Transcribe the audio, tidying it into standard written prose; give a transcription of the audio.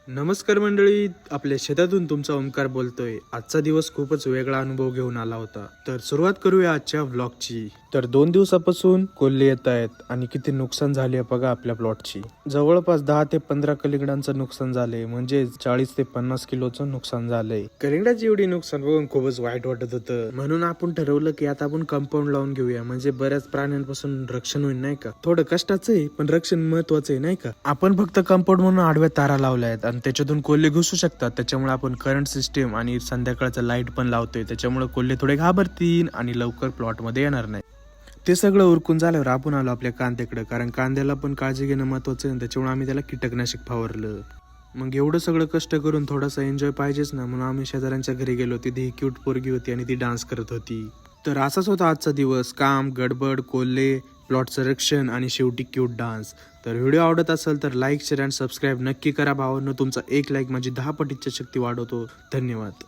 नमस्कार मंडळी, आपल्या शेतातून तुमचा ओमकार बोलतोय. आजचा दिवस खूपच वेगळा अनुभव घेऊन आला होता. तर सुरुवात करूया आजच्या व्लॉगची. तर 2 दिवसापासून कोल्हे येत आहेत आणि किती नुकसान झाले बघा आपल्या प्लॉटची. जवळपास 10 ते 15 कलिंगडांचं नुकसान झाले, म्हणजे 40 ते 50 किलोचं नुकसान झालंय. कलिंगडाची एवढी नुकसान बघून खूपच वाईट वाटत होतं. म्हणून आपण ठरवलं की आता आपण कंपाऊंड लावून घेऊया, म्हणजे बऱ्याच प्राण्यांपासून रक्षण होईल नाही का. थोडं कष्टाचं आहे पण रक्षण महत्वाचं आहे नाही का. आपण फक्त कंपाऊंड म्हणून आडव्या तारा लावल्या आहेत आणि त्याच्यातून कोल्हे घुसू शकतात. त्याच्यामुळे आपण करंट सिस्टीम आणि संध्याकाळचं लाईट पण लावतोय. त्याच्यामुळे कोल्हे थोडे घाबरतील आणि लवकर प्लॉट मध्ये येणार नाही. ते सगळं उरकून झाल्यावर आपण आलो आपल्या कांद्याकडे, कारण कांद्याला पण काळजी घेणं महत्वाचं आहे. त्याच्यामुळे आम्ही त्याला कीटकनाशक फवारलं. मग एवढं सगळं कष्ट करून थोडासा एन्जॉय पाहिजेच ना, म्हणून आम्ही शेजाऱ्यांच्या घरी गेलो. तिथे ही क्यूट पोरगी होती आणि ती डान्स करत होती. तर असाच होता आजचा दिवस. काम, गडबड, कोल्हे, प्लॉटचं रक्षण आणि शेवटी क्यूट डान्स. तर व्हिडिओ आवडत असेल तर लाईक, शेअर आणि सबस्क्राईब नक्की करा भावांनो. तुमचा एक लाईक माझी 10 पटीची शक्ती वाढवतो. धन्यवाद.